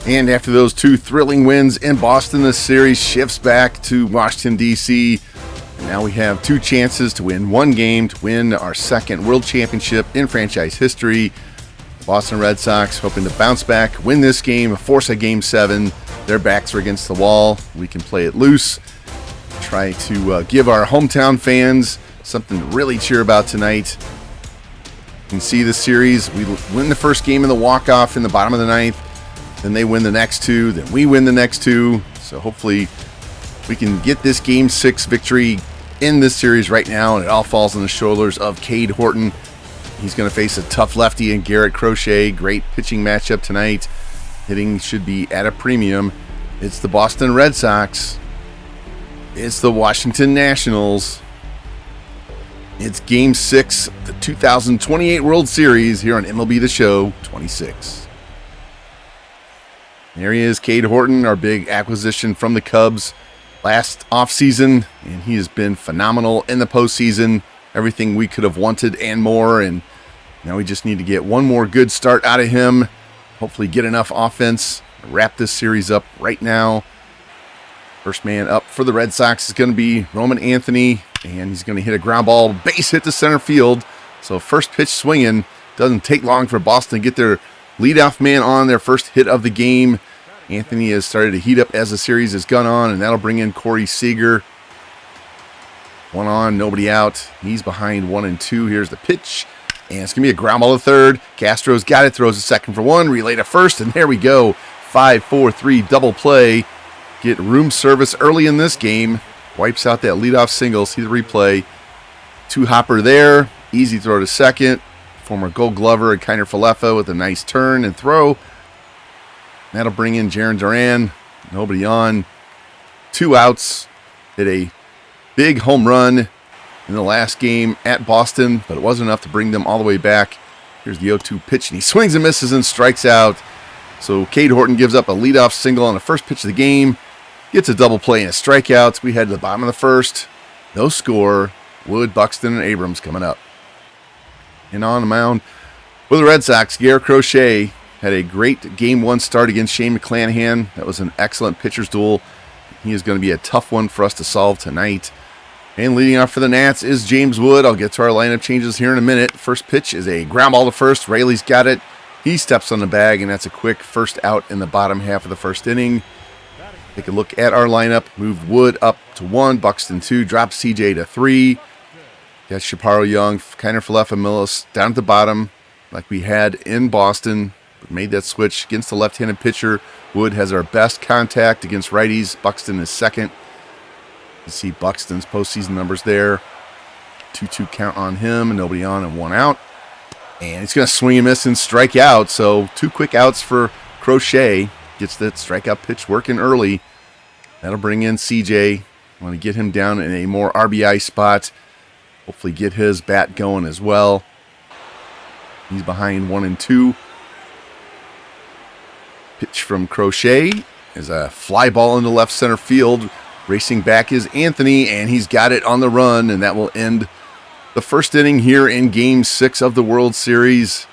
And after those two thrilling wins in Boston, the series shifts back to Washington, D.C. And now we have two chances to win one game to win our second World Championship in franchise history. The Boston Red Sox hoping to bounce back, win this game, force a Game 7. Their backs are against the wall. We can play it loose. Try to give our hometown fans something to really cheer about tonight. You can see the series. We win the first game in the walk-off in the bottom of the ninth. Then they win the next two. Then we win the next two. So hopefully we can get this Game 6 victory in this series right now. And it all falls on the shoulders of Cade Horton. He's going to face a tough lefty in Garrett Crochet. Great pitching matchup tonight. Hitting should be at a premium. It's the Boston Red Sox. It's the Washington Nationals. It's Game 6 of the 2028 World Series here on MLB The Show 26. There he is, Cade Horton, our big acquisition from the Cubs last offseason, and he has been phenomenal in the postseason. Everything we could have wanted and more, and now we just need to get one more good start out of him. Hopefully get enough offense to wrap this series up right now. First man up for the Red Sox is going to be Roman Anthony, and he's going to hit a ground ball, base hit to center field. So first pitch swinging. Doesn't take long for Boston to get their leadoff man on, their first hit of the game. Anthony has started to heat up as the series has gone on, and that'll bring in Corey Seager. One on, nobody out. He's behind 1 and 2. Here's the pitch, and it's going to be a ground ball to third. Castro's got it, throws a second for one, relay to first, and there we go. 5-4-3 double play. Get room service early in this game. Wipes out that leadoff single. See the replay. Two-hopper there. Easy throw to second. Former Gold Glover and Kiner Falefa with a nice turn and throw. That'll bring in Jarren Duran. Nobody on. 2 outs. Hit a big home run in the last game at Boston, but it wasn't enough to bring them all the way back. Here's the 0-2 pitch, and he swings and misses and strikes out. So Cade Horton gives up a leadoff single on the first pitch of the game. Gets a double play and a strikeout. We head to the bottom of the first. No score. Wood, Buxton, and Abrams coming up. And on the mound with the Red Sox, Garrett Crochet had a great Game 1 start against Shane McClanahan. That was an excellent pitcher's duel. He is going to be a tough one for us to solve tonight. And leading off for the Nats is James Wood. I'll get to our lineup changes here in a minute. First pitch is a ground ball to first. Rayleigh's got it. He steps on the bag, and that's a quick first out in the bottom half of the first inning. Take a look at our lineup. Moved Wood up to 1, Buxton 2, dropped CJ to 3. Got Chaparro Young, Kiner Falefa Millis down at the bottom like we had in Boston. Made that switch against the left-handed pitcher. Wood has our best contact against righties. Buxton is second. You see Buxton's postseason numbers there. 2-2 count on him, nobody on and 1 out. And he's going to swing and miss and strike out. So 2 quick outs for Crochet. Gets that strikeout pitch working early. That'll bring in CJ. Want to get him down in a more RBI spot. Hopefully get his bat going as well. He's behind 1 and 2. Pitch from Crochet is a fly ball into left center field. Racing back is Anthony, and he's got it on the run, and that will end the first inning here in Game 6 of the World Series.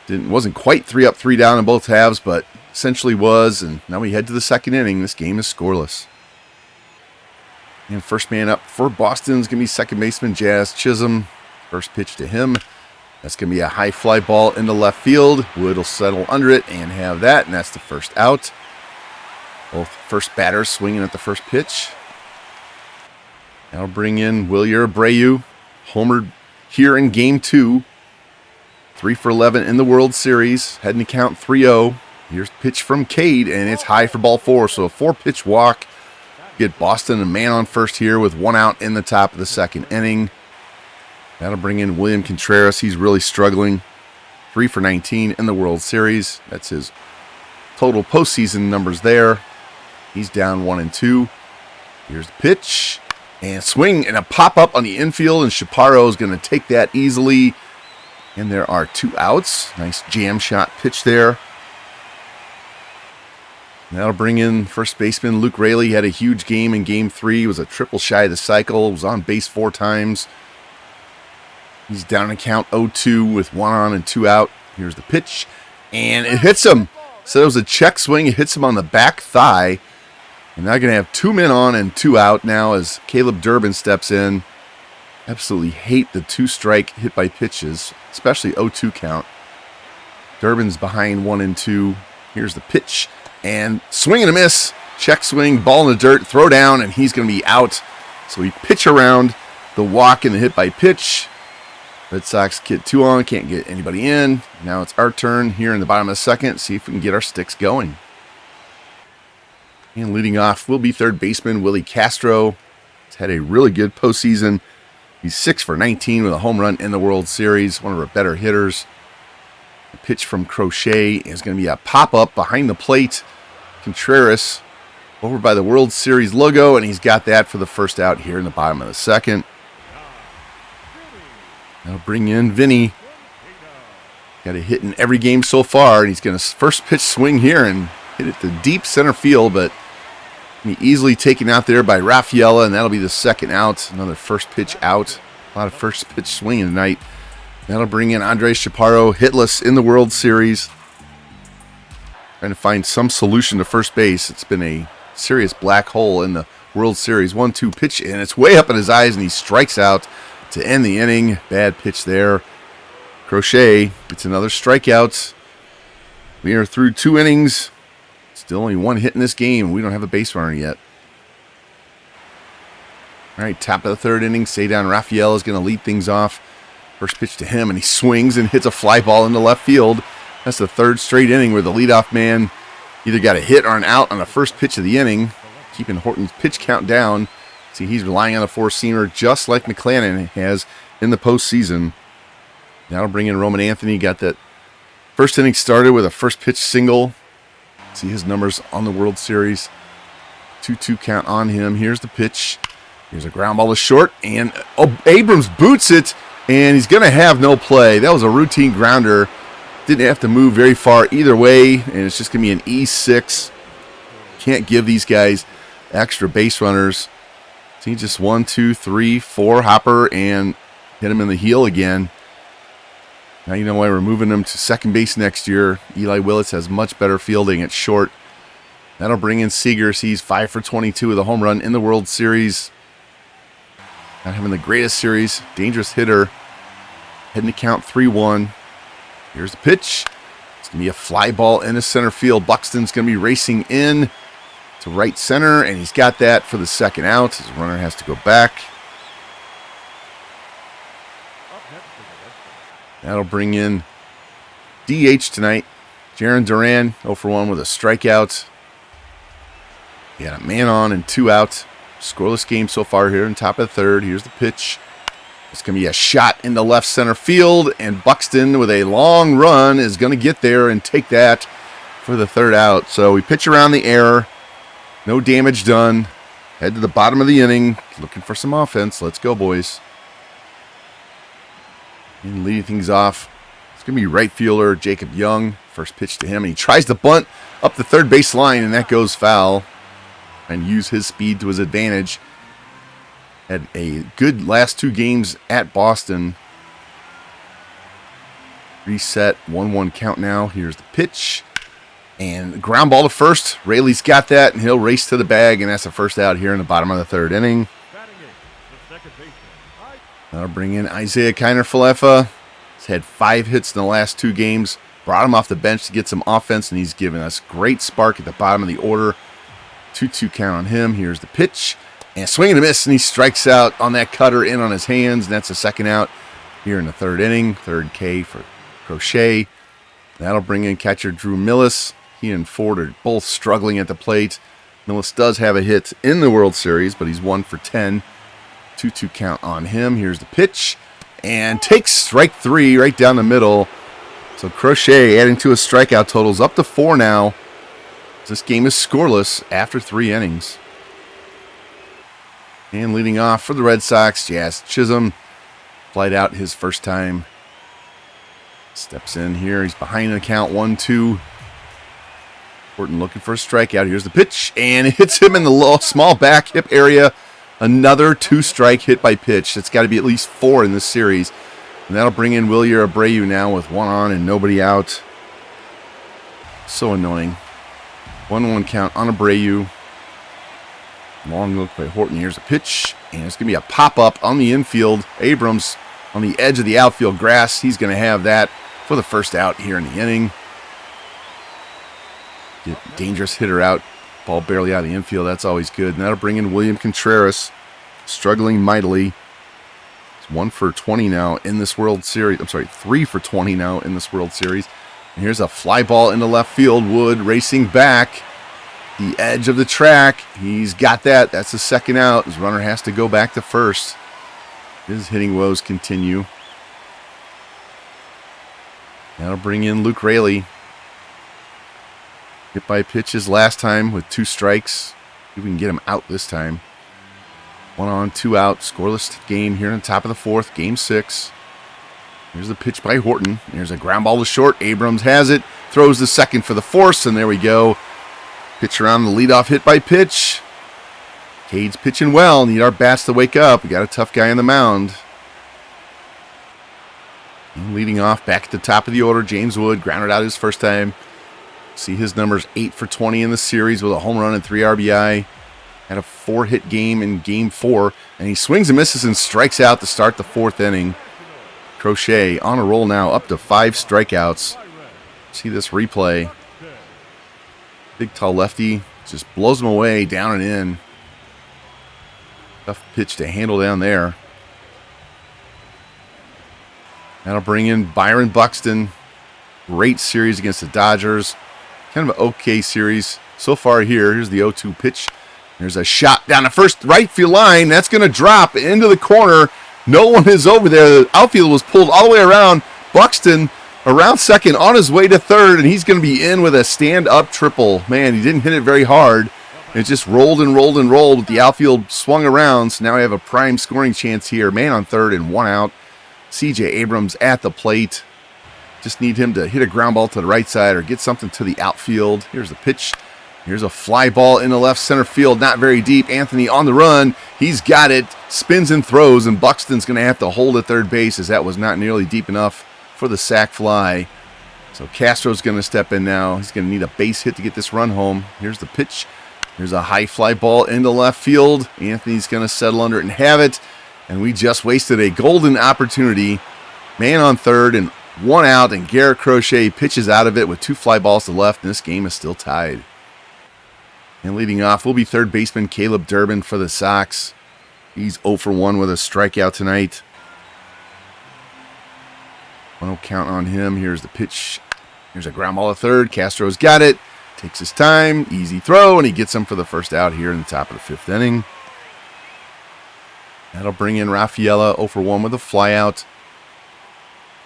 Wasn't quite 3 up, 3 down in both halves, but essentially was, and now we head to the second inning. This game is scoreless. And first man up for Boston is going to be second baseman Jazz Chisholm. First pitch to him. That's going to be a high fly ball into left field. Wood will settle under it and have that, and that's the first out. Both first batters swinging at the first pitch. That'll bring in Wilyer Abreu. Homered here in Game 2. 3 for 11 in the World Series. Heading to count 3-0. Here's the pitch from Cade, and it's high for ball 4. So a 4-pitch walk. Get Boston a man on first here with 1 out in the top of the second inning. That'll bring in William Contreras. He's really struggling. 3 for 19 in the World Series. That's his total postseason numbers there. He's down 1 and 2. Here's the pitch. And swing and a pop-up on the infield, and Chaparro is going to take that easily. And there are 2 outs. Nice jam shot pitch there. That'll bring in first baseman Luke Raley. He had a huge game in Game 3. He was a triple shy of the cycle. Was on base 4 times. He's down to count 0-2 with 1 on and 2 out. Here's the pitch. And it hits him. So it was a check swing. It hits him on the back thigh. And now going to have 2 men on and 2 out now as Caleb Durbin steps in. Absolutely hate the 2-strike hit by pitches, especially 0-2 count. Durbin's behind 1 and 2. Here's the pitch. And swing and a miss. Check swing, ball in the dirt, throw down, and he's going to be out. So we pitch around the walk and the hit by pitch. Red Sox get 2 on, can't get anybody in. Now it's our turn here in the bottom of the second. See if we can get our sticks going. And leading off will be third baseman Willie Castro. He's had a really good postseason. He's 6 for 19 with a home run in the World Series. One of our better hitters. The pitch from Crochet is going to be a pop-up behind the plate. Contreras over by the World Series logo, and he's got that for the first out here in the bottom of the second. Now bring in Vinny. Got a hit in every game so far, and he's going to first pitch swing here and hit it to deep center field, but easily taken out there by Rafaela, and that'll be the second out. Another first pitch out. A lot of first pitch swinging tonight. That'll bring in Andres Chaparro, hitless in the World Series. Trying to find some solution to first base. It's been a serious black hole in the World Series. 1-2 pitch, and it's way up in his eyes, and he strikes out to end the inning. Bad pitch there. Crochet gets another strikeout. We are through 2 innings. Still only 1 hit in this game. We don't have a base runner yet. All right, top of the third inning. Cedar Rafael is going to lead things off. First pitch to him, and he swings and hits a fly ball into left field. That's the 3rd straight inning where the leadoff man either got a hit or an out on the first pitch of the inning, keeping Horton's pitch count down. See, he's relying on a 4-seamer just like McClanahan has in the postseason. That'll bring in Roman Anthony. Got that first inning started with a first pitch single. See his numbers on the World Series. 2-2 count on him. Here's the pitch. Here's a ground ball to short, and Abrams boots it, and he's going to have no play. That was a routine grounder. Didn't have to move very far either way, and it's just going to be an E6. Can't give these guys extra base runners. See, just 1, 2, 3, 4 hopper, and hit him in the heel again. Now you know why we're moving him to second base next year. Eli Willis has much better fielding at short. That'll bring in Seager. He's 5 for 22 with a home run in the World Series. Not having the greatest series. Dangerous hitter. Heading to count 3-1. Here's the pitch. It's going to be a fly ball into center field. Buxton's going to be racing in to right center, and he's got that for the second out. His runner has to go back. That'll bring in DH tonight. Jarren Duran, 0 for 1 with a strikeout. He got a man on and 2 outs. Scoreless game so far here in top of the third. Here's the pitch. It's going to be a shot into left center field, and Buxton with a long run is going to get there and take that for the third out. So we pitch around the error. No damage done. Head to the bottom of the inning. Looking for some offense. Let's go, boys. And leading things off, it's going to be right fielder Jacob Young. First pitch to him, and he tries to bunt up the third base line, and that goes foul. And use his speed to his advantage. Had a good last 2 games at Boston. Reset, 1-1 count now. Here's the pitch. And ground ball to first. Rayleigh's got that, and he'll race to the bag, and that's the first out here in the bottom of the third inning. That'll bring in Isaiah Kiner-Falefa. He's had 5 hits in the last 2 games. Brought him off the bench to get some offense, and he's given us great spark at the bottom of the order. 2-2 count on him. Here's the pitch. And swing and a miss, and he strikes out on that cutter in on his hands, and that's the second out here in the third inning. Third K for Crochet. That'll bring in catcher Drew Millis. He and Ford are both struggling at the plate. Millis does have a hit in the World Series, but he's 1 for 10. 2-2 count on him. Here's the pitch. And takes strike 3 right down the middle. So Crochet adding to his strikeout totals up to 4 now. This game is scoreless after 3 innings. And leading off for the Red Sox, Jazz Chisholm. Flied out his first time. Steps in here. He's behind the count 1-2. Horton looking for a strikeout. Here's the pitch. And it hits him in the low, small back hip area. Another 2-strike hit by pitch. It's got to be at least 4 in this series. And that'll bring in Wilyer Abreu now with 1 on and nobody out. So annoying. 1-1 count on Abreu. Long look by Horton. Here's a pitch, and it's going to be a pop-up on the infield. Abrams on the edge of the outfield grass. He's going to have that for the first out here in the inning. Get dangerous hitter out. Ball barely out of the infield. That's always good. And that'll bring in William Contreras, struggling mightily. It's 1 for 20 now in this World Series. I'm sorry, 3 for 20 now in this World Series. And here's a fly ball into left field. Wood racing back. The edge of the track. He's got that. That's the second out. His runner has to go back to first. His hitting woes continue. That'll bring in Luke Raley. Hit by pitches last time with 2 strikes. See if we can get him out this time. 1 on, 2 out. Scoreless game here on top of the 4th. Game 6. Here's the pitch by Horton. There's a ground ball to short. Abrams has it. Throws the second for the force, and there we go. Pitch around the leadoff hit by pitch. Cade's pitching well. Need our bats to wake up. We got a tough guy on the mound. And leading off back at the top of the order, James Wood grounded out his first time. See his numbers 8 for 20 in the series with a home run and 3 RBI. Had a 4-hit game in Game 4. And he swings and misses and strikes out to start the 4th inning. Crochet on a roll now, up to 5 strikeouts. See this replay. Big, tall lefty just blows him away, down and in. Tough pitch to handle down there. That'll bring in Byron Buxton. Great series against the Dodgers. Kind of an okay series so far here. Here's the 0-2 pitch. There's a shot down the first right field line. That's going to drop into the corner. No one is over there. The outfield was pulled all the way around. Buxton around second on his way to third, and he's going to be in with a stand-up triple. Man, he didn't hit it very hard. It just rolled and rolled and rolled, but the outfield swung around, so now we have a prime scoring chance here. Man on third and 1 out. C.J. Abrams at the plate. Just need him to hit a ground ball to the right side or get something to the outfield. Here's the pitch. Here's a fly ball in the left center field, not very deep. Anthony on the run. He's got it. Spins and throws, and Buxton's going to have to hold at third base as that was not nearly deep enough for the sac fly. So Castro's going to step in now. He's going to need a base hit to get this run home. Here's the pitch. Here's a high fly ball into left field. Anthony's going to settle under it and have it. And we just wasted a golden opportunity. Man on third and 1 out, and Garrett Crochet pitches out of it with 2 fly balls to left, and this game is still tied. And leading off will be third baseman Caleb Durbin for the Sox. He's 0 for 1 with a strikeout tonight. 1-0 count on him. Here's the pitch. Here's a ground ball to third. Castro's got it. Takes his time. Easy throw, and he gets him for the first out here in the top of the 5th inning. That'll bring in Rafaela, 0 for 1 with a flyout.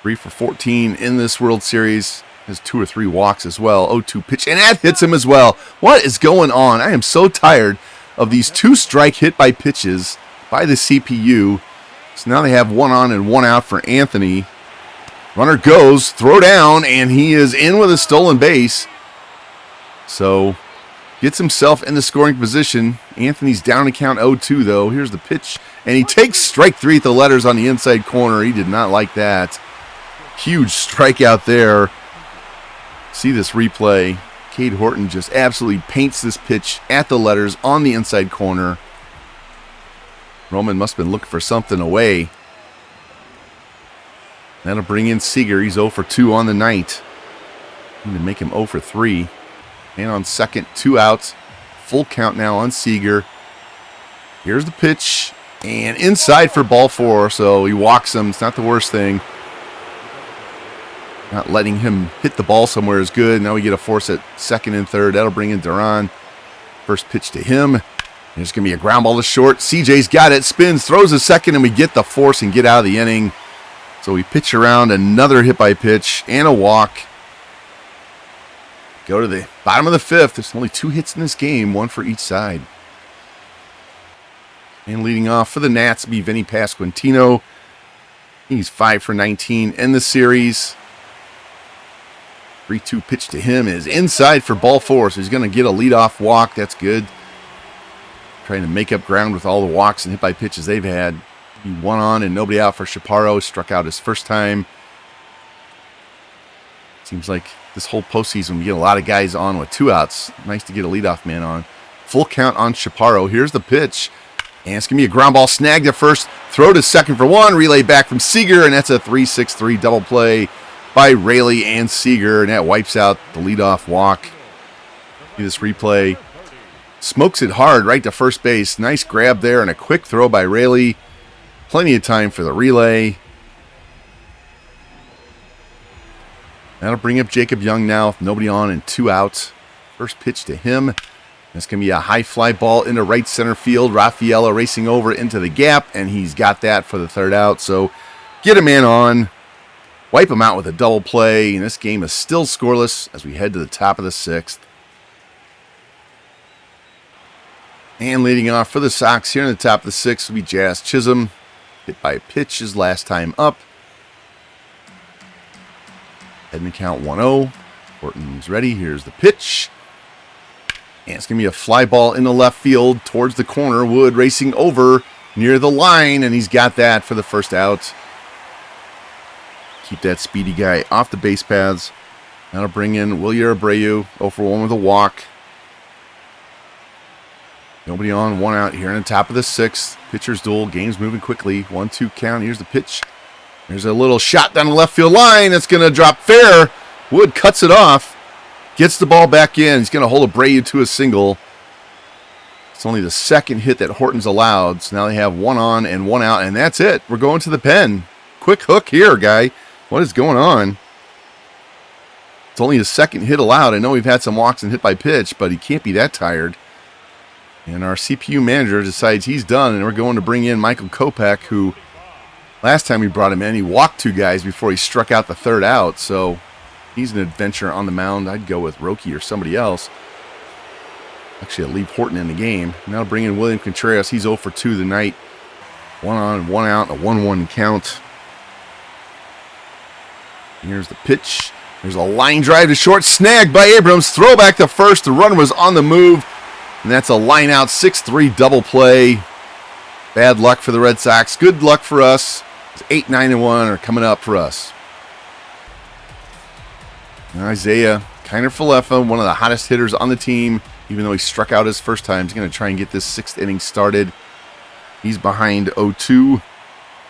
3 for 14 in this World Series. Has 2 or 3 walks as well. 0-2 pitch, and that hits him as well. What is going on? I am so tired of these 2 strike hit by pitches by the CPU. So now they have 1 on and 1 out for Anthony. Runner goes, throw down, and he is in with a stolen base. So gets himself in the scoring position. Anthony's down to count 0-2 though. Here's the pitch, and he takes strike 3 at the letters on the inside corner. He did not like that. Huge strikeout there. See this replay. Cade Horton just absolutely paints this pitch at the letters on the inside corner. Roman must have been looking for something away. That'll bring in Seager. He's 0 for 2 on the night. Need to make him 0 for 3. And on second, 2 outs. Full count now on Seager. Here's the pitch. And inside for ball 4. So he walks him. It's not the worst thing. Not letting him hit the ball somewhere is good. Now we get a force at second and third. That'll bring in Duran. First pitch to him. There's going to be a ground ball to short. CJ's got it. Spins, throws a second, and we get the force and get out of the inning. So we pitch around another hit by pitch and a walk. Go to the bottom of the 5th. There's only 2 hits in this game, 1 for each side. And leading off for the Nats be Vinny Pasquantino. He's 5 for 19 in the series. 3-2 pitch to him is inside for ball 4, so he's going to get a leadoff walk. That's good. Trying to make up ground with all the walks and hit by pitches they've had. He 1 on and nobody out for Chaparro. Struck out his first time. Seems like this whole postseason, we get a lot of guys on with 2 outs. Nice to get a leadoff man on. Full count on Chaparro. Here's the pitch. And it's going to be a ground ball, snagged at first. Throw to second for 1. Relay back from Seager, and that's a 3-6-3 double play by Raley and Seager, and that wipes out the leadoff walk. See this replay. Smokes it hard right to first base. Nice grab there and a quick throw by Raley. Plenty of time for the relay. That'll bring up Jacob Young now with nobody on and 2 outs. First pitch to him. That's going to be a high fly ball into right center field. Raffaella racing over into the gap, and he's got that for the 3rd out. So get a man on. Wipe him out with a double play. And this game is still scoreless as we head to the top of the 6th. And leading off for the Sox here in the top of the 6th will be Jazz Chisholm. Hit by a pitch his last time up. Heading count 1-0. Horton's ready. Here's the pitch. And it's going to be a fly ball in the left field towards the corner. Wood racing over near the line, and he's got that for the 1st out. Keep that speedy guy off the base paths. That'll bring in Wilyer Abreu. 0-for-1 with a walk. Nobody on, 1 out here in the top of the 6th. Pitcher's duel. Game's moving quickly. 1-2 count. Here's the pitch. There's a little shot down the left field line. It's going to drop fair. Wood cuts it off. Gets the ball back in. He's going to hold Abreu to a single. It's only the 2nd hit that Horton's allowed. So now they have 1 on and 1 out. And that's it. We're going to the pen. Quick hook here, guy. What is going on? It's only his 2nd hit allowed. I know we've had some walks and hit by pitch, but he can't be that tired. And our CPU manager decides he's done, and we're going to bring in Michael Kopech, who last time we brought him in, he walked 2 guys before he struck out the 3rd out. So he's an adventure on the mound. I'd go with Roki or somebody else. Actually, I'll leave Horton in the game. Now bring in William Contreras. He's 0 for 2 tonight. 1 on, 1 out, a 1-1 count. Here's the pitch. There's a line drive to short, snagged by Abrams. Throwback to first. The runner was on the move. And that's a line out 6-3 double play. Bad luck for the Red Sox. Good luck for us. 8-9-1 are coming up for us. Now Isaiah Kiner-Falefa, one of the hottest hitters on the team, even though he struck out his first time, he's going to try and get this 6th inning started. He's behind 0-2.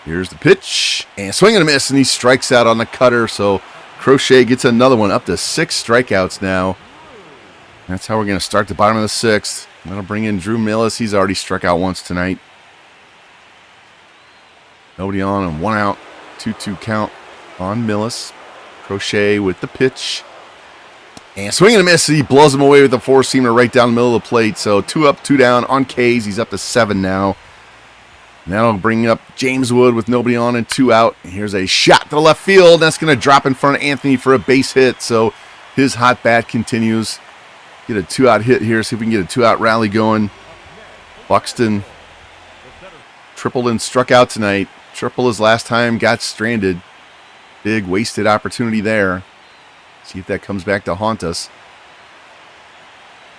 Here's the pitch. And swing and a miss, and he strikes out on the cutter. So Crochet gets another one, up to 6 strikeouts now. That's how we're going to start the bottom of the 6th. That'll bring in Drew Millis. He's already struck out once tonight. Nobody on and 1 out. 2-2 count on Millis. Crochet with the pitch. And swing and a miss. He blows him away with a 4-seamer right down the middle of the plate. So 2 up, 2 down on K's. He's up to 7 now. And that'll bring up James Wood with nobody on and 2 out. And here's a shot to the left field. That's going to drop in front of Anthony for a base hit. So his hot bat continues. Get a 2-out hit here. See if we can get a 2-out rally going. Buxton tripled and struck out tonight. Triple his last time, got stranded. Big wasted opportunity there. See if that comes back to haunt us.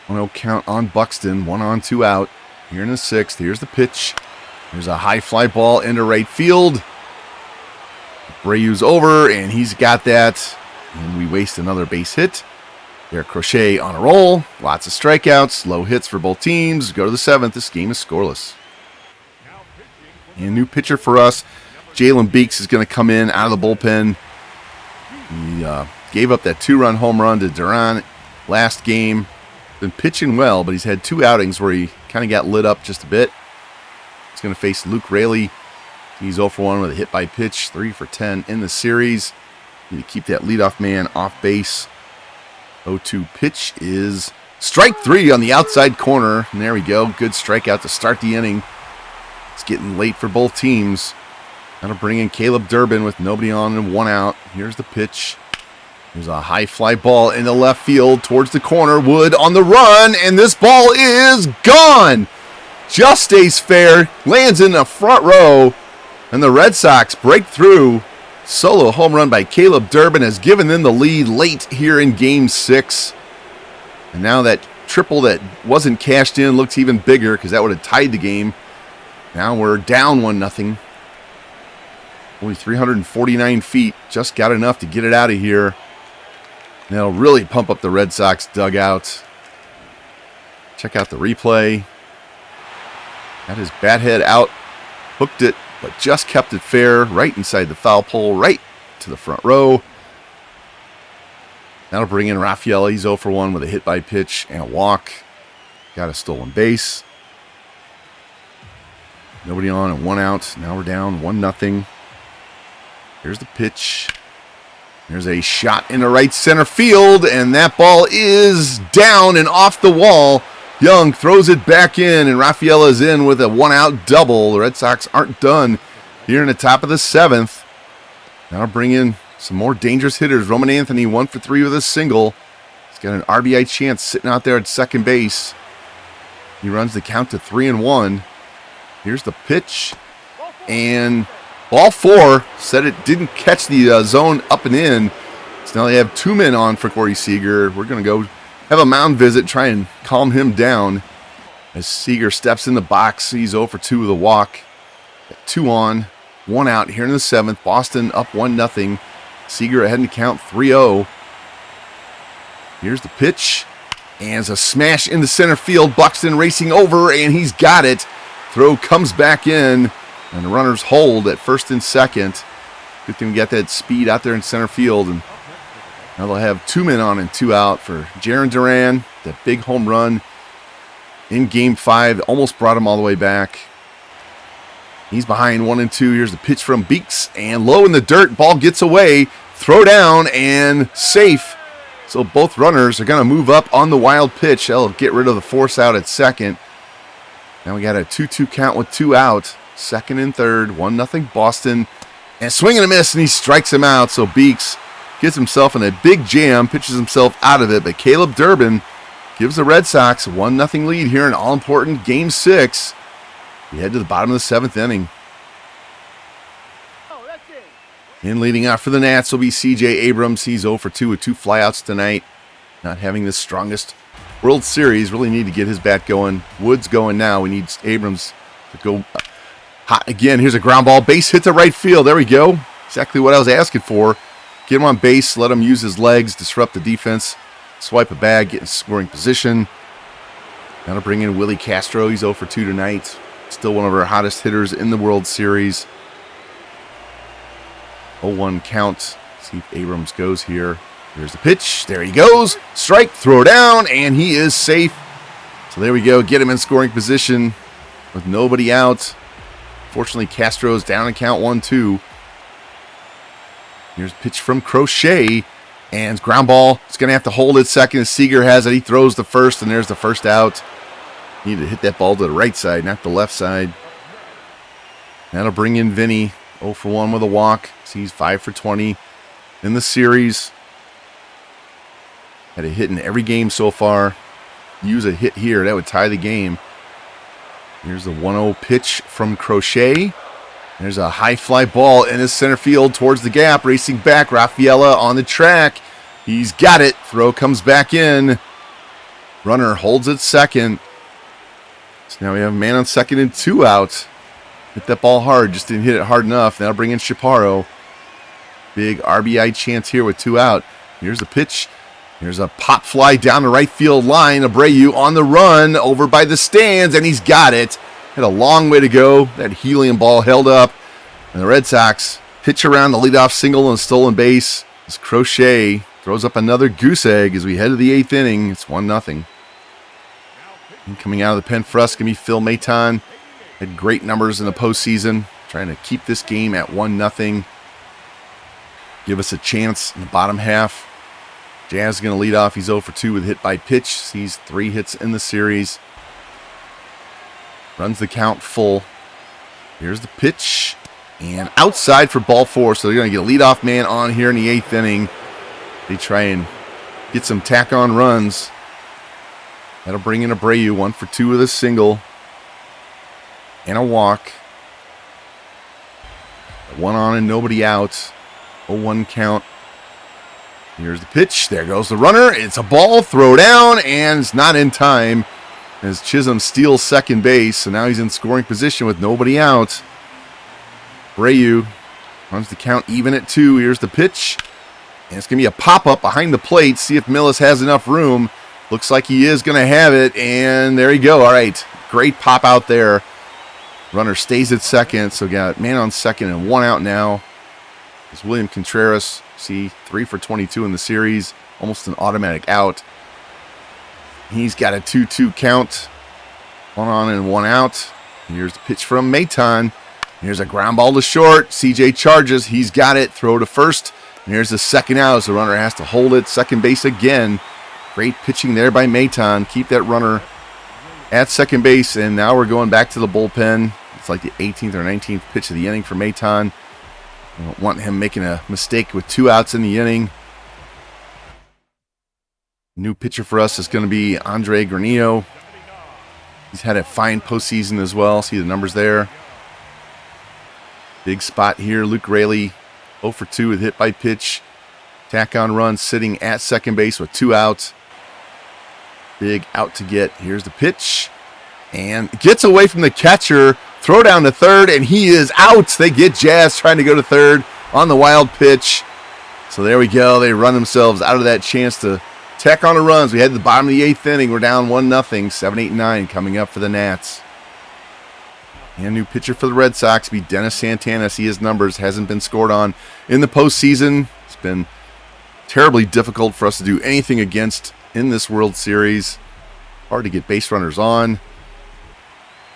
1-0 count on Buxton. 1 on, 2 out. Here in the 6th. Here's the pitch. There's a high fly ball into right field. Abreu's over, and he's got that. And we waste another base hit. There, Crochet on a roll. Lots of strikeouts. Low hits for both teams. Go to the 7th. This game is scoreless. And new pitcher for us, Jalen Beeks, is going to come in out of the bullpen. He gave up that 2-run home run to Duran last game. Been pitching well, but he's had 2 outings where he kind of got lit up just a bit. He's going to face Luke Raley. He's 0 for 1 with a hit by pitch, 3 for 10 in the series. Need to keep that leadoff man off base. 0-2 pitch is strike 3 on the outside corner. And there we go. Good strikeout to start the inning. It's getting late for both teams. That'll bring in Caleb Durbin with nobody on and 1 out. Here's the pitch. There's a high fly ball in the left field towards the corner. Wood on the run, and this ball is gone. Just stays fair. Lands in the front row, and the Red Sox break through. Solo home run by Caleb Durbin has given them the lead late here in Game 6. And now that triple that wasn't cashed in looks even bigger because that would have tied the game. Now we're down 1-0. Only 349 feet. Just got enough to get it out of here. That'll really pump up the Red Sox dugout. Check out the replay. Got his bat head out, hooked it, but just kept it fair, right inside the foul pole, right to the front row. That'll bring in Rafaela. He's 0 for 1 with a hit by pitch and a walk. Got a stolen base. Nobody on and 1 out. Now we're down 1-0. Here's the pitch. There's a shot into right center field, and that ball is down and off the wall. Young throws it back in, and Rafaela's in with a 1-out double. The Red Sox aren't done here in the top of the 7th. Now bring in some more dangerous hitters. Roman Anthony 1 for 3 with a single. He's got an RBI chance sitting out there at second base. He runs the count to 3-1. Here's the pitch, and ball 4. Said it didn't catch the zone up and in. So now they have 2 men on for Corey Seager. We're going to go have a mound visit, try and calm him down. As Seager steps in the box, he's 0 for 2 with a walk. 2 on, 1 out here in the 7th. Boston up 1-0. Seager ahead in the count 3-0. Here's the pitch, and it's a smash into center field. Buxton racing over, and he's got it. Throw comes back in, and the runners hold at first and second. Good thing we got that speed out there in center field. And now they'll have 2 men on and 2 out for Jarren Duran. That big home run in Game 5 almost brought him all the way back. He's behind 1-2. Here's the pitch from Beeks, and low in the dirt. Ball gets away. Throw down and safe. So both runners are going to move up on the wild pitch. That'll get rid of the force out at second. Now we got a 2-2 count with 2 out. Second and third, 1-0 Boston. And swing and a miss, and he strikes him out. So Beeks gets himself in a big jam, pitches himself out of it. But Caleb Durbin gives the Red Sox a 1-0 lead here in all-important Game 6. We head to the bottom of the 7th inning. In leading out for the Nats will be C.J. Abrams. He's 0 for 2 with 2 flyouts tonight. Not having the strongest World Series. Really need to get his bat going. Wood's going now. We need Abrams to go hot again. Here's a ground ball. Base hit to right field. There we go. Exactly what I was asking for. Get him on base. Let him use his legs. Disrupt the defense. Swipe a bag. Get in scoring position. Now to bring in Willie Castro. He's 0 for 2 tonight. Still one of our hottest hitters in the World Series. 0-1 count. See if Abrams goes here. Here's the pitch. There he goes. Strike. Throw down. And he is safe. So there we go. Get him in scoring position with nobody out. Fortunately, Castro's down in count 1-2. Here's a pitch from Crochet. And ground ball. It's going to have to hold it second as Seager has it. He throws the first, and there's the first out. Need to hit that ball to the right side, not the left side. That'll bring in Vinny. 0 for 1 with a walk. He's 5 for 20 in the series. Had a hit in every game so far. Use a hit here, that would tie the game. Here's the 1-0 pitch from Crochet. There's a high fly ball in his center field towards the gap. Racing back, Rafaela on the track. He's got it. Throw comes back in. Runner holds it second. So now we have a man on second and 2 out. Hit that ball hard, just didn't hit it hard enough. That'll bring in Chaparro. Big RBI chance here with 2 out. Here's the pitch. Here's a pop fly down the right field line. Abreu on the run over by the stands, and he's got it. Had a long way to go. That helium ball held up. And the Red Sox pitch around the leadoff single and stolen base. As Crochet throws up another goose egg as we head to the 8th inning. It's 1-0. And coming out of the pen for us going to be Phil Maton. Had great numbers in the postseason. Trying to keep this game at 1-0. Give us a chance in the bottom half. Jazz is going to lead off. He's 0 for 2 with hit by pitch. Sees 3 hits in the series. Runs the count full. Here's the pitch. And outside for ball 4. So they're going to get a leadoff man on here in the 8th inning. They try and get some tack-on runs. That'll bring in Abreu. 1 for 2 with a single. And a walk. 1 on and nobody out. 0-1 count. Here's the pitch. There goes the runner. It's a ball. Throw down. And it's not in time. As Chisholm steals second base. So now he's in scoring position with nobody out. Abreu runs the count even at 2. Here's the pitch. And it's going to be a pop-up behind the plate. See if Millis has enough room. Looks like he is going to have it. And there you go. All right. Great pop out there. Runner stays at second. So got man on second and 1 out now. It's William Contreras. See, 3 for 22 in the series. Almost an automatic out. He's got a 2-2 count. 1 on and 1 out. Here's the pitch from Maton. Here's a ground ball to short. CJ charges. He's got it. Throw to first. And here's the second out as the runner has to hold it. Second base again. Great pitching there by Maton. Keep that runner at second base. And now we're going back to the bullpen. It's like the 18th or 19th pitch of the inning for Maton. I don't want him making a mistake with 2 outs in the inning. New pitcher for us is going to be Andre Granillo. He's had a fine postseason as well. See the numbers there. Big spot here. Luke Raley, 0 for 2 with hit by pitch. Tack on run, sitting at second base with 2 outs. Big out to get. Here's the pitch. And gets away from the catcher. Throw down to third, and he is out. They get Jazz trying to go to third on the wild pitch. So there we go. They run themselves out of that chance to tack on the runs. We had the bottom of the 8th inning. We're down 1-0. 7, 8, 9 coming up for the Nats. And new pitcher for the Red Sox be Dennis Santana. See his numbers. Hasn't been scored on in the postseason. It's been terribly difficult for us to do anything against in this World Series. Hard to get base runners on.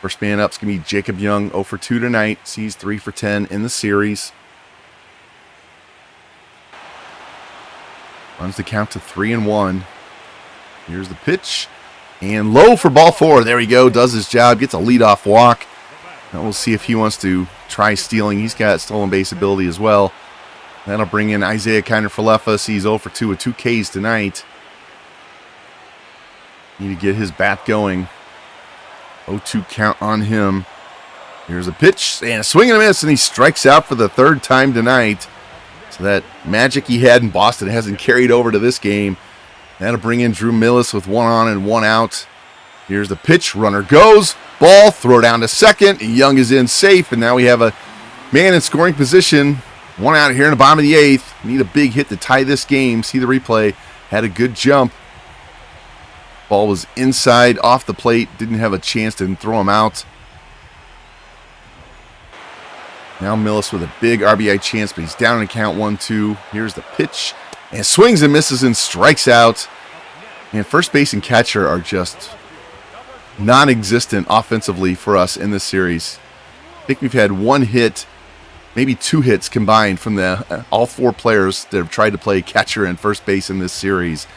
First man up is going to be Jacob Young, 0 for 2 tonight. Sees 3 for 10 in the series. Runs the count to 3-1. Here's the pitch. And low for ball 4. There we go. Does his job. Gets a leadoff walk. Now we'll see if he wants to try stealing. He's got stolen base ability as well. That'll bring in Isaiah Kiner-Falefa. Sees 0 for 2 with 2 Ks tonight. Need to get his bat going. 0-2 count on him. Here's a pitch and a swing and a miss, and he strikes out for the 3rd time tonight. So that magic he had in Boston hasn't carried over to this game. That'll bring in Drew Millis with 1 on and 1 out. Here's the pitch. Runner goes. Ball. Throw down to second. Young is in safe, and now we have a man in scoring position. 1 out here in the bottom of the 8th. Need a big hit to tie this game. See the replay. Had a good jump. Ball was inside, off the plate. Didn't have a chance to throw him out. Now Millis with a big RBI chance, but he's down in count 1-2. Here's the pitch. And swings and misses and strikes out. And first base and catcher are just non-existent offensively for us in this series. I think we've had 1 hit, maybe 2 hits combined from all 4 players that have tried to play catcher and first base in this series.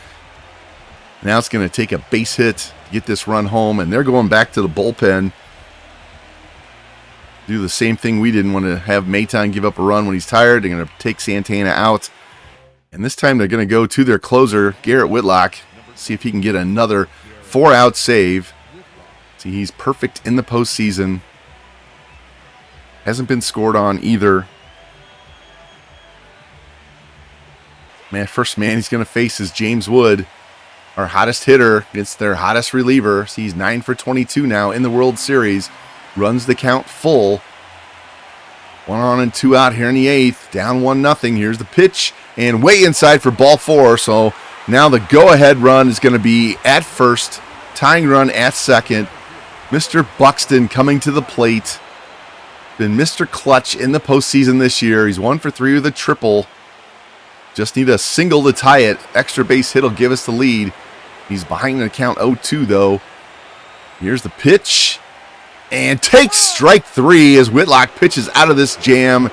Now it's going to take a base hit to get this run home, and they're going back to the bullpen. Do the same thing we didn't want to have Maton give up a run when he's tired. They're going to take Santana out. And this time they're going to go to their closer, Garrett Whitlock. See if he can get another 4-out save. See, he's perfect in the postseason. Hasn't been scored on either. First man he's going to face is James Wood, our hottest hitter against their hottest reliever. See, he's 9 for 22 now in the World Series. Runs the count full. 1 on and 2 out here in the 8th. Down 1-0. Here's the pitch. And way inside for ball 4. So now the go-ahead run is going to be at first. Tying run at second. Mr. Buxton coming to the plate. Been Mr. Clutch in the postseason this year. He's 1 for 3 with a triple. Just need a single to tie it. Extra base hit will give us the lead. He's behind the count 0-2 though. Here's the pitch. And takes strike 3 as Whitlock pitches out of this jam.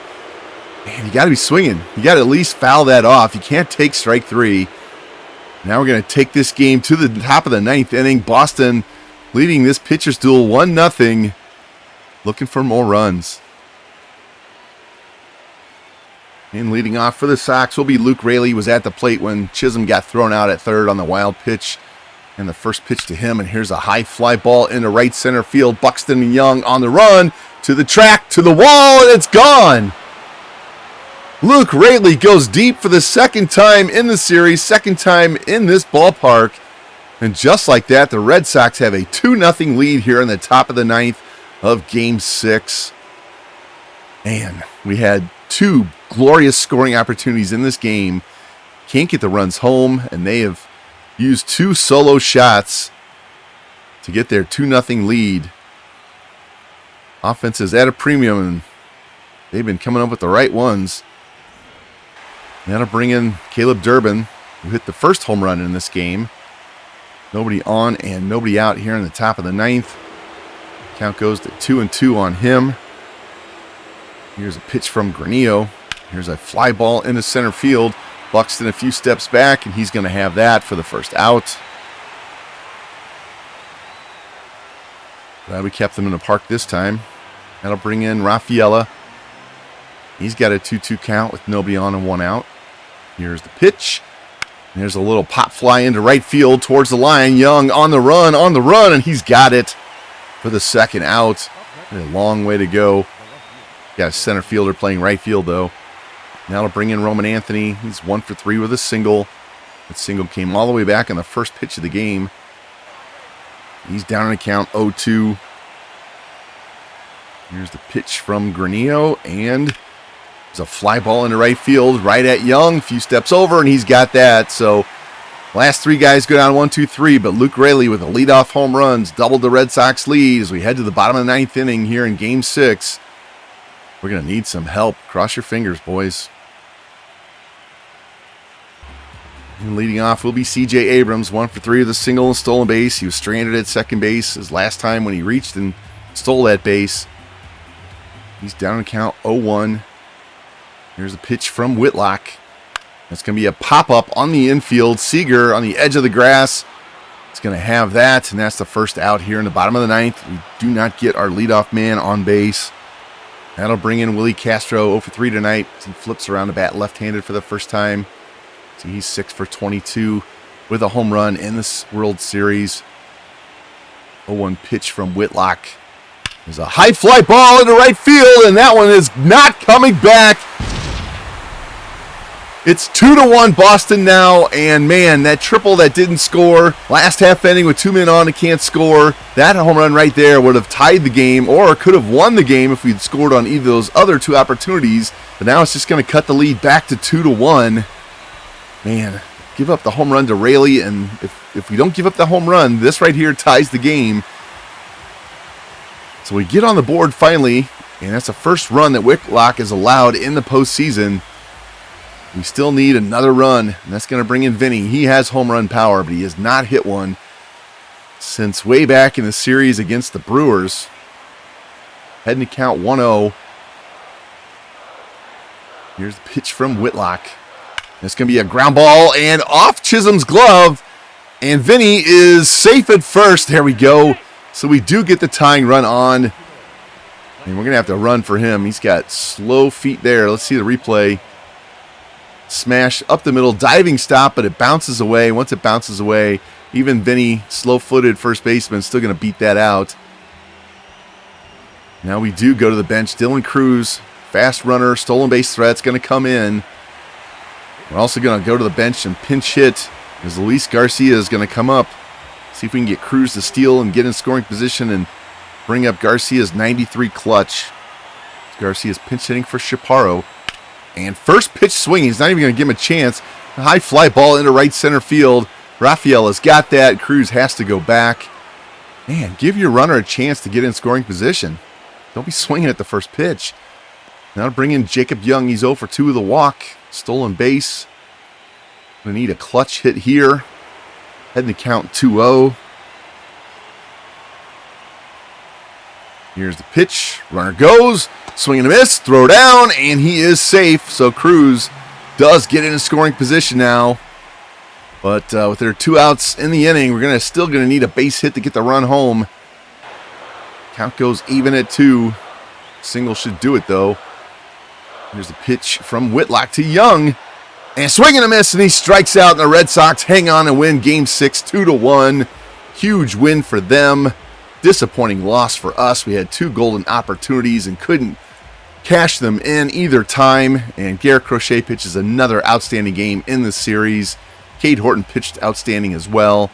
Man, you got to be swinging. You got to at least foul that off. You can't take strike 3. Now we're going to take this game to the top of the 9th inning. Boston leading this pitcher's duel 1-0. Looking for more runs. And leading off for the Sox will be Luke Raley. Was at the plate when Chisholm got thrown out at third on the wild pitch. And the first pitch to him, and here's a high fly ball into right center field. Buxton and Young on the run, to the track, to the wall, and it's gone. Luke Raley goes deep for the 2nd time in the series, 2nd time in this ballpark. And just like that, the Red Sox have a 2-0 lead here in the top of the 9th of Game 6. Man, we had 2 glorious scoring opportunities in this game. can't get the runs home, and they have used 2 solo shots to get their 2-0 lead. Offense is at a premium, and they've been coming up with the right ones. Now to bring in Caleb Durbin, who hit the first home run in this game. Nobody on and nobody out here in the top of the 9th. Count goes to 2-2 on him. Here's a pitch from Granillo. Here's a fly ball into center field. Buxton a few steps back, and he's going to have that for the first out. Glad we kept them in the park this time. That'll bring in Raffaella. He's got a 2-2 count with nobody on and 1 out. Here's the pitch. And there's a little pop fly into right field towards the line. Young on the run, and he's got it for the second out. A long way to go. Got a center fielder playing right field, though. Now to bring in Roman Anthony. He's 1 for 3 with a single. That single came all the way back on the first pitch of the game. He's down in the count 0-2. Here's the pitch from Granillo, and there's a fly ball into right field, right at Young. A few steps over, and he's got that. So last 3 guys go down 1-2-3, but Luke Raley with the leadoff home runs doubled the Red Sox lead as we head to the bottom of the 9th inning here in Game 6. We're going to need some help. Cross your fingers, boys. And leading off will be C.J. Abrams, 1 for 3 with a single and stolen base. He was stranded at second base his last time when he reached and stole that base. He's down in count 0-1. Here's a pitch from Whitlock. That's going to be a pop-up on the infield. Seager on the edge of the grass. It's going to have that, and that's the first out here in the bottom of the 9th. We do not get our leadoff man on base. That'll bring in Willie Castro, 0 for 3 tonight. He flips around the bat left-handed for the first time. So he's 6 for 22 with a home run in this World Series. 0-1 pitch from Whitlock. There's a high fly ball into right field, and that one is not coming back. It's 2-1 Boston now, and man, that triple that didn't score last half inning with 2 men on and can't score. That home run right there would have tied the game or could have won the game if we'd scored on either of those other 2 opportunities. But now it's just going to cut the lead back to 2-1. Man, give up the home run to Raley, and if we don't give up the home run, this right here ties the game. So we get on the board finally, and that's the first run that Whitlock is allowed in the postseason. We still need another run, and that's going to bring in Vinny. He has home run power, but he has not hit one since way back in the series against the Brewers. Heading to count 1-0. Here's the pitch from Whitlock. It's going to be a ground ball and off Chisholm's glove. And Vinny is safe at first. There we go. So we do get the tying run on. And we're going to have to run for him. He's got slow feet there. Let's see the replay. Smash up the middle, diving stop, but it bounces away. Once it bounces away, even Vinny, slow-footed first baseman, still going to beat that out. Now we do go to the bench. Dylan Cruz, fast runner, stolen base threat's going to come in. We're also going to go to the bench and pinch hit as Luis Garcia is going to come up. See if we can get Cruz to steal and get in scoring position and bring up Garcia's 93 clutch. Garcia's pinch hitting for Chaparro. And first pitch swing, he's not even going to give him a chance. A high fly ball into right center field. Raffaella's got that. Cruz has to go back. Man, give your runner a chance to get in scoring position. Don't be swinging at the first pitch. Now to bring in Jacob Young. He's 0 for 2 with a walk. Stolen base. Going to need a clutch hit here. Heading to count 2-0. Here's the pitch. Runner goes. Swing and a miss. Throw down. And he is safe. So Cruz does get in a scoring position now. But with their 2 outs in the inning, we're still going to need a base hit to get the run home. Count goes even at 2. Single should do it, though. Here's the pitch from Whitlock to Young. And swing and a miss, and he strikes out, and the Red Sox hang on and win Game 6 2-1. Huge win for them. Disappointing loss for us. We had 2 golden opportunities and couldn't cash them in either time. And Garrett Crochet pitches another outstanding game in the series. Cade Horton pitched outstanding as well.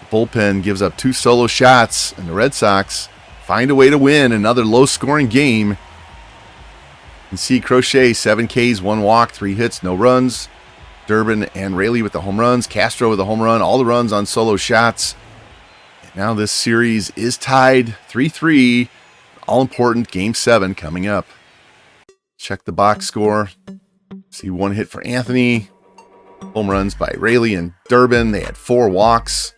The bullpen gives up 2 solo shots, and the Red Sox find a way to win another low-scoring game. You can see Crochet, 7 Ks, 1 walk, 3 hits, no runs. Durbin and Raley with the home runs, Castro with a home run, all the runs on solo shots. And now this series is tied 3-3. All important Game 7 coming up. Check the box score. See one hit for Anthony. Home runs by Raley and Durbin. They had 4 walks,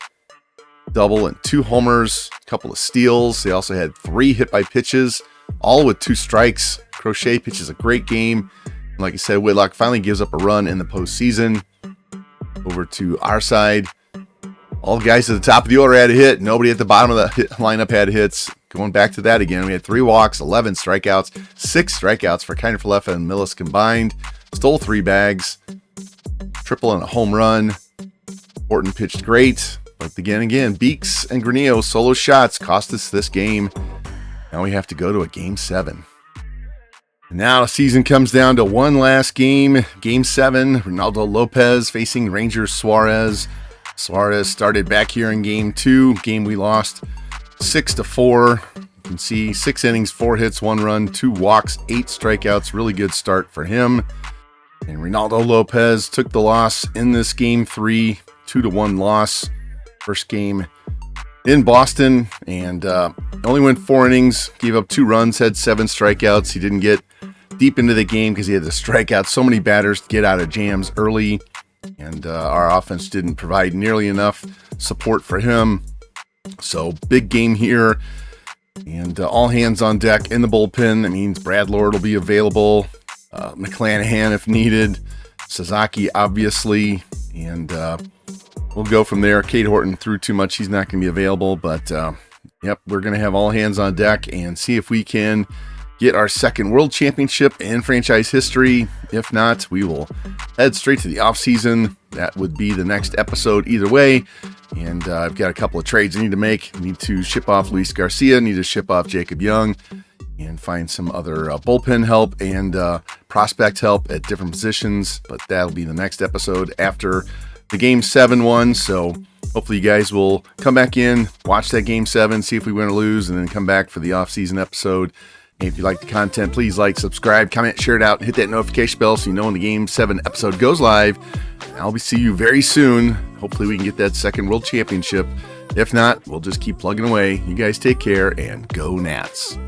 double and 2 homers, a couple of steals. They also had 3 hit by pitches, all with 2 strikes. Crochet pitches a great game. And like I said, Whitlock finally gives up a run in the postseason. Over to our side. All the guys at the top of the order had a hit. Nobody at the bottom of the lineup had hits. Going back to that again, we had 3 walks, 11 strikeouts, 6 strikeouts for Kiner Falefa and Millis combined. Stole 3 bags. Triple and a home run. Horton pitched great. But again, Beeks and Granillo solo shots cost us this game. Now we have to go to a Game 7. And now the season comes down to one last game. Game 7, Ronaldo Lopez facing Rangers Suarez. Suarez started back here in Game 2. Game we lost 6-4. You can see 6 innings, 4 hits, 1 run, 2 walks, 8 strikeouts. Really good start for him. And Ronaldo Lopez took the loss in this Game 3, 2-1 loss. First game in Boston, and only went 4 innings, gave up 2 runs, had 7 strikeouts. He didn't get deep into the game because he had to strike out so many batters to get out of jams early, and our offense didn't provide nearly enough support for him. So big game here, and all hands on deck in the bullpen. That means Brad Lord will be available, McClanahan if needed, Sasaki obviously, and we'll go from there. Cade Horton threw too much. He's not going to be available, but yep, we're going to have all hands on deck and see if we can get our second world championship in franchise history. If not, we will head straight to the offseason. That would be the next episode either way. And I've got a couple of trades I need to make. I need to ship off Luis Garcia, need to ship off Jacob Young, and find some other bullpen help and prospect help at different positions. But that'll be the next episode after the Game 7 one. So hopefully you guys will come back in, watch that Game 7, see if we win or lose, and then come back for the off-season episode. And if you like the content, please like, subscribe, comment, share it out, and hit that notification bell so you know when the Game 7 episode goes live. And I'll see you very soon. Hopefully we can get that second world championship. If not, we'll just keep plugging away. You guys take care and go Nats.